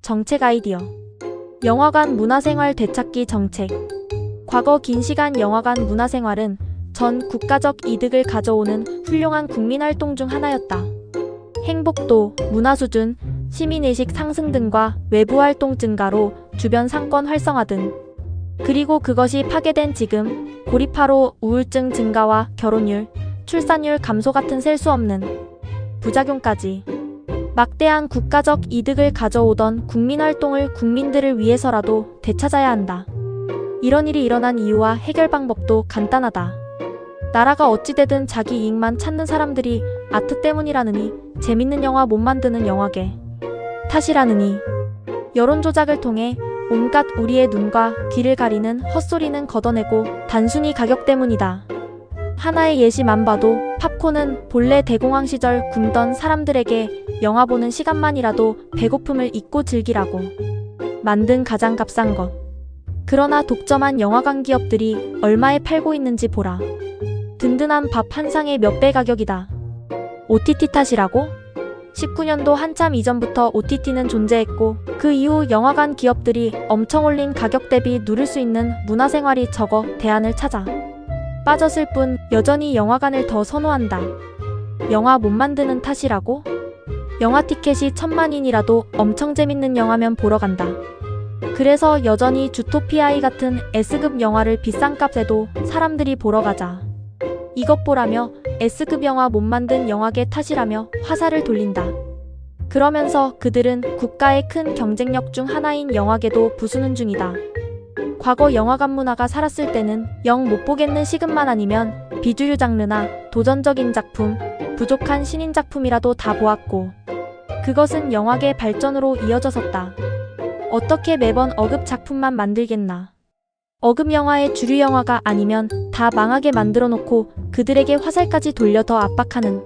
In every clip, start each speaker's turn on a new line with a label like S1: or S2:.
S1: 정책 아이디어. 영화관 문화생활 되찾기 정책. 과거 긴 시간 영화관 문화생활은 전 국가적 이득을 가져오는 훌륭한 국민활동 중 하나였다. 행복도, 문화수준, 시민의식 상승 등과 외부활동 증가로 주변 상권 활성화 등. 그리고 그것이 파괴된 지금 고립화로 우울증 증가와 결혼율, 출산율 감소 같은 셀 수 없는 부작용까지. 막대한 국가적 이득을 가져오던 국민활동을 국민들을 위해서라도 되찾아야 한다. 이런 일이 일어난 이유와 해결 방법도 간단하다. 나라가 어찌되든 자기 이익만 찾는 사람들이 아트 때문이라느니, 재밌는 영화 못 만드는 영화계 탓이라느니, 여론 조작을 통해 온갖 우리의 눈과 귀를 가리는 헛소리는 걷어내고 단순히 가격 때문이다. 하나의 예시만 봐도 팝콘은 본래 대공황 시절 굶던 사람들에게 영화 보는 시간만이라도 배고픔을 잊고 즐기라고 만든 가장 값싼 것. 그러나 독점한 영화관 기업들이 얼마에 팔고 있는지 보라. 든든한 밥 한 상의 몇 배 가격이다. OTT 탓이라고? 19년도 한참 이전부터 OTT는 존재했고 그 이후 영화관 기업들이 엄청 올린 가격 대비 누릴 수 있는 문화생활이 적어 대안을 찾아 빠졌을 뿐 여전히 영화관을 더 선호한다. 영화 못 만드는 탓이라고? 영화 티켓이 10,000만인이라도 엄청 재밌는 영화면 보러 간다. 그래서 여전히 주토피아이 같은 S급 영화를 비싼 값에도 사람들이 보러 가자. 이것 보라며 S급 영화 못 만든 영화계 탓이라며 화살을 돌린다. 그러면서 그들은 국가의 큰 경쟁력 중 하나인 영화계도 부수는 중이다. 과거 영화관 문화가 살았을 때는 영 못 보겠는 시급만 아니면 비주류 장르나 도전적인 작품, 부족한 신인 작품이라도 다 보았고 그것은 영화계 발전으로 이어졌었다. 어떻게 매번 어급 작품만 만들겠나. 어급 영화의 주류 영화가 아니면 다 망하게 만들어 놓고 그들에게 화살까지 돌려 더 압박하는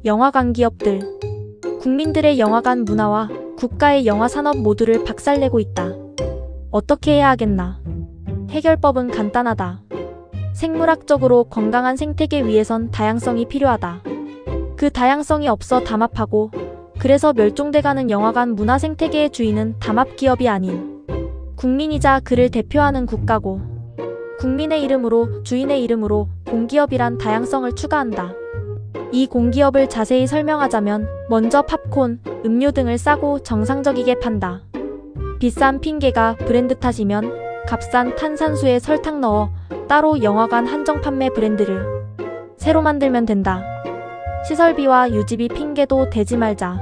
S1: 영화관 기업들. 국민들의 영화관 문화와 국가의 영화 산업 모두를 박살내고 있다. 어떻게 해야 하겠나. 해결법은 간단하다. 생물학적으로 건강한 생태계 위해선 다양성이 필요하다. 그 다양성이 없어 담합하고 그래서 멸종돼가는 영화관 문화 생태계의 주인은 담합 기업이 아닌 국민이자 그를 대표하는 국가고 국민의 이름으로 주인의 이름으로 공기업이란 다양성을 추가한다. 이 공기업을 자세히 설명하자면 먼저 팝콘, 음료 등을 싸고 정상적이게 판다. 비싼 핑계가 브랜드 탓이면 값싼 탄산수에 설탕 넣어 따로 영화관 한정 판매 브랜드를 새로 만들면 된다. 시설비와 유지비 핑계도 대지 말자.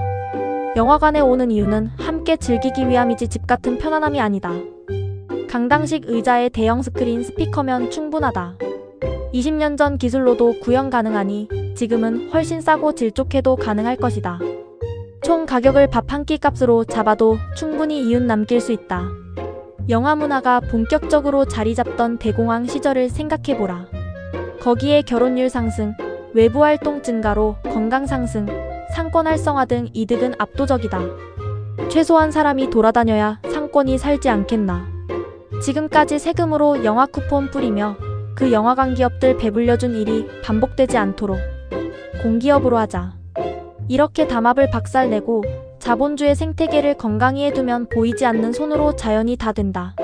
S1: 영화관에 오는 이유는 함께 즐기기 위함이지 집 같은 편안함이 아니다. 강당식 의자에 대형 스크린 스피커면 충분하다. 20년 전 기술로도 구현 가능하니 지금은 훨씬 싸고 질 좋게도 가능할 것이다. 총 가격을 밥 한 끼 값으로 잡아도 충분히 이윤 남길 수 있다. 영화 문화가 본격적으로 자리 잡던 대공황 시절을 생각해보라. 거기에 결혼율 상승, 외부 활동 증가로 건강 상승, 상권 활성화 등 이득은 압도적이다. 최소한 사람이 돌아다녀야 상권이 살지 않겠나. 지금까지 세금으로 영화 쿠폰 뿌리며 그 영화관 기업들 배불려준 일이 반복되지 않도록 공기업으로 하자. 이렇게 담합을 박살내고 자본주의 생태계를 건강히 해두면 보이지 않는 손으로 자연히 다 된다.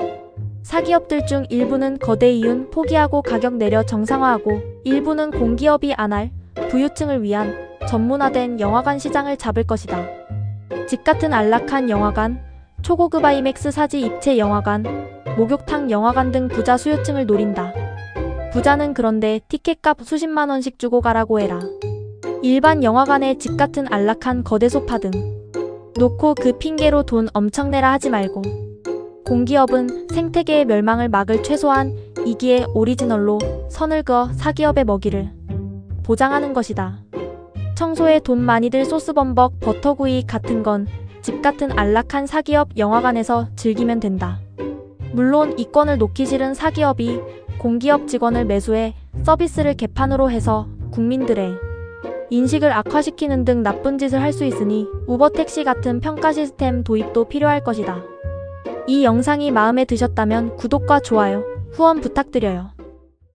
S1: 사기업들 중 일부는 거대 이윤 포기하고 가격 내려 정상화하고 일부는 공기업이 안 할 부유층을 위한 전문화된 영화관 시장을 잡을 것이다. 집 같은 안락한 영화관, 초고급 아이맥스 사지 입체 영화관, 목욕탕 영화관 등 부자 수요층을 노린다. 부자는 그런데 티켓값 수십만 원씩 주고 가라고 해라. 일반 영화관에 집 같은 안락한 거대 소파 등 놓고 그 핑계로 돈 엄청 내라 하지 말고 공기업은 생태계의 멸망을 막을 최소한 2기의 오리지널로 선을 그어 사기업의 먹이를 보장하는 것이다. 청소에 돈 많이들 소스범벅 버터구이 같은 건 집 같은 안락한 사기업 영화관에서 즐기면 된다. 물론 이권을 놓기 싫은 사기업이 공기업 직원을 매수해 서비스를 개판으로 해서 국민들의 인식을 악화시키는 등 나쁜 짓을 할 수 있으니 우버택시 같은 평가 시스템 도입도 필요할 것이다. 이 영상이 마음에 드셨다면 구독과 좋아요, 후원 부탁드려요.